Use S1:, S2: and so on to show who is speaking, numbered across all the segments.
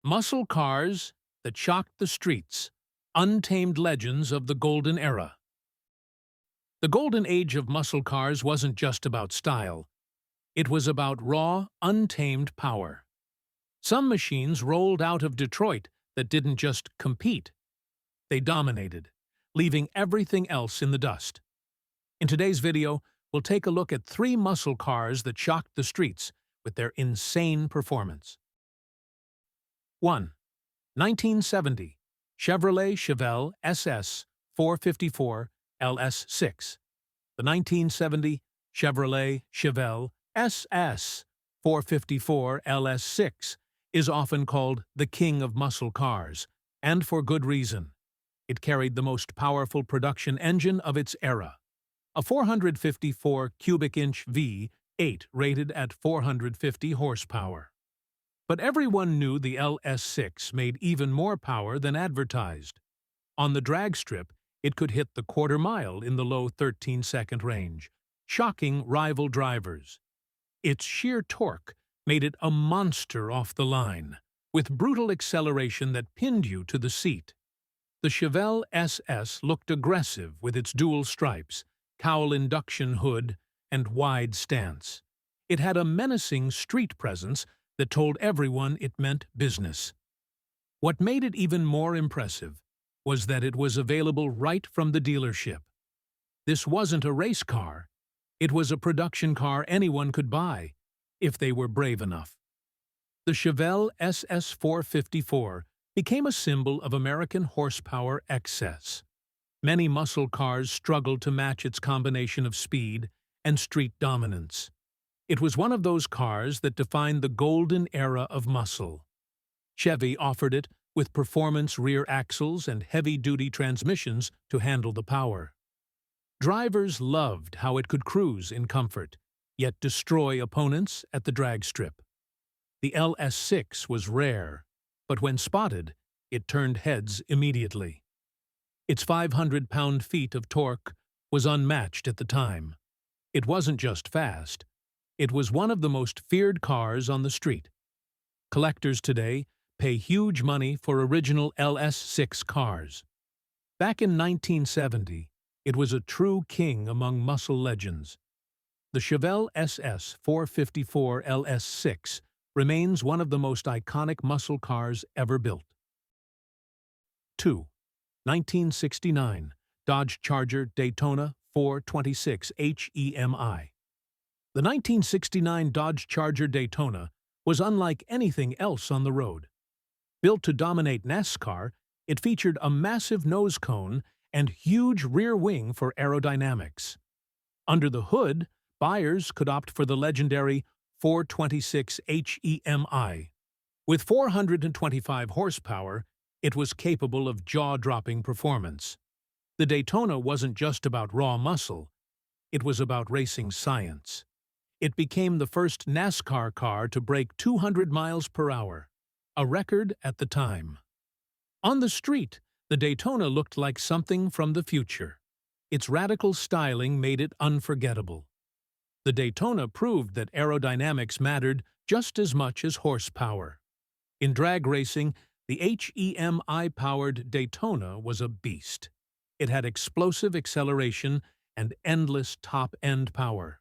S1: Muscle cars that shocked the streets, untamed legends of the golden era. The golden age of muscle cars wasn't just about style. It was about raw, untamed power. Some machines rolled out of Detroit that didn't just compete. They dominated, leaving everything else in the dust. In today's video, we'll take a look at 3 muscle cars that shocked the streets with their insane performance. 1. 1970 Chevrolet Chevelle SS 454 LS6. The 1970 Chevrolet Chevelle SS 454 LS6 is often called the king of muscle cars, and for good reason. It carried the most powerful production engine of its era, a 454 cubic inch V8 rated at 450 horsepower. But everyone knew the LS6 made even more power than advertised. On the drag strip, it could hit the quarter mile in the low 13-second range, shocking rival drivers. Its sheer torque made it a monster off the line, with brutal acceleration that pinned you to the seat. The Chevelle SS looked aggressive with its dual stripes, cowl induction hood, and wide stance. It had a menacing street presence that told everyone it meant business. What made it even more impressive was that it was available right from the dealership. This wasn't a race car. It was a production car anyone could buy, if they were brave enough. The Chevelle SS 454 became a symbol of American horsepower excess. Many muscle cars struggled to match its combination of speed and street dominance. It was one of those cars that defined the golden era of muscle. Chevy offered it with performance rear axles and heavy-duty transmissions to handle the power. Drivers loved how it could cruise in comfort, yet destroy opponents at the drag strip. The LS6 was rare, but when spotted, it turned heads immediately. Its 500 pound-feet of torque was unmatched at the time. It wasn't just fast. It was one of the most feared cars on the street. Collectors today pay huge money for original LS6 cars. Back in 1970, it was a true king among muscle legends. The Chevelle SS 454 LS6 remains one of the most iconic muscle cars ever built. 2. 1969 Dodge Charger Daytona 426 HEMI. The 1969 Dodge Charger Daytona was unlike anything else on the road. Built to dominate NASCAR, it featured a massive nose cone and huge rear wing for aerodynamics. Under the hood, buyers could opt for the legendary 426 HEMI. With 425 horsepower, it was capable of jaw-dropping performance. The Daytona wasn't just about raw muscle. It was about racing science. It became the first NASCAR car to break 200 miles per hour, a record at the time. On the street, the Daytona looked like something from the future. Its radical styling made it unforgettable. The Daytona proved that aerodynamics mattered just as much as horsepower. In drag racing, the HEMI-powered Daytona was a beast. It had explosive acceleration and endless top-end power.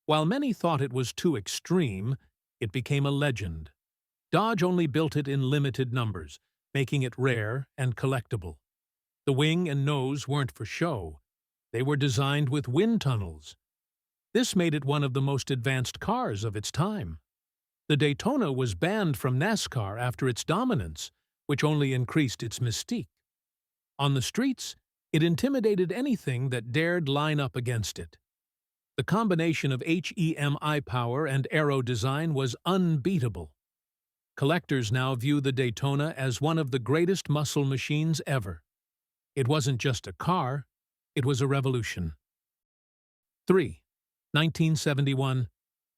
S1: While many thought it was too extreme, it became a legend. Dodge only built it in limited numbers, making it rare and collectible. The wing and nose weren't for show. They were designed with wind tunnels. This made it one of the most advanced cars of its time. The Daytona was banned from NASCAR after its dominance, which only increased its mystique. On the streets, it intimidated anything that dared line up against it. The combination of HEMI power and aero design was unbeatable. Collectors now view the Daytona as one of the greatest muscle machines ever. It wasn't just a car, it was a revolution. 3. 1971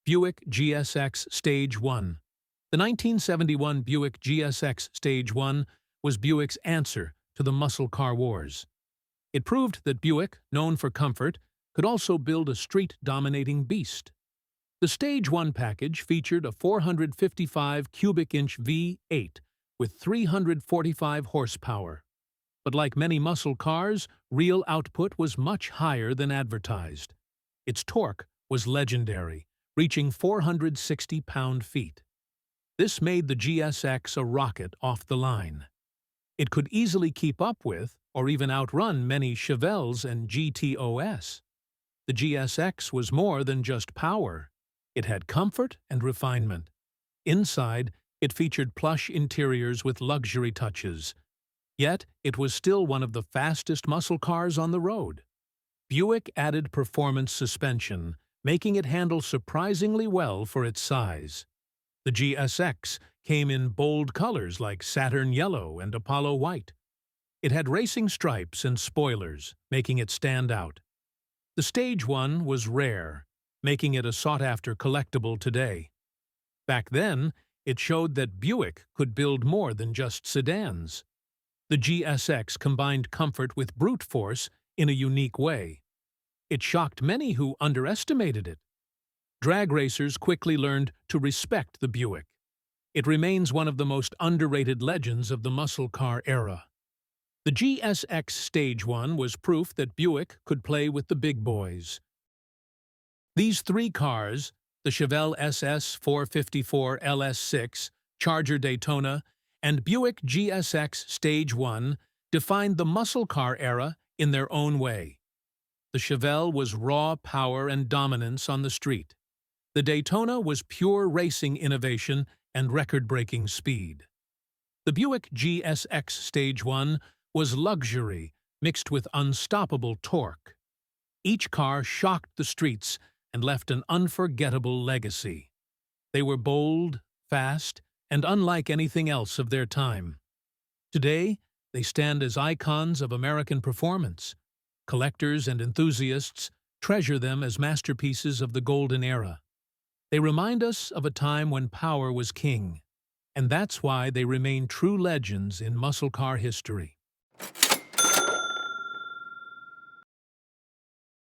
S1: Buick GSX Stage 1. The 1971 Buick GSX Stage 1 was Buick's answer to the muscle car wars. It proved that Buick, known for comfort, could also build a street-dominating beast. The Stage 1 package featured a 455 cubic inch V8 with 345 horsepower. But like many muscle cars, real output was much higher than advertised. Its torque was legendary, reaching 460 pound-feet. This made the GSX a rocket off the line. It could easily keep up with, or even outrun many Chevelles and GTOs. The GSX was more than just power. It had comfort and refinement. Inside, it featured plush interiors with luxury touches. Yet, it was still one of the fastest muscle cars on the road. Buick added performance suspension, making it handle surprisingly well for its size. The GSX came in bold colors like Saturn Yellow and Apollo White. It had racing stripes and spoilers, making it stand out. The Stage 1 was rare, making it a sought-after collectible today. Back then, it showed that Buick could build more than just sedans. The GSX combined comfort with brute force in a unique way. It shocked many who underestimated it. Drag racers quickly learned to respect the Buick. It remains one of the most underrated legends of the muscle car era. The GSX Stage 1 was proof that Buick could play with the big boys. These three cars, the Chevelle SS 454 LS6, Charger Daytona, and Buick GSX Stage 1, defined the muscle car era in their own way. The Chevelle was raw power and dominance on the street. The Daytona was pure racing innovation and record-breaking speed. The Buick GSX Stage 1 was luxury mixed with unstoppable torque. Each car shocked the streets and left an unforgettable legacy. They were bold, fast, and unlike anything else of their time. Today, they stand as icons of American performance. Collectors and enthusiasts treasure them as masterpieces of the golden era. They remind us of a time when power was king, and that's why they remain true legends in muscle car history.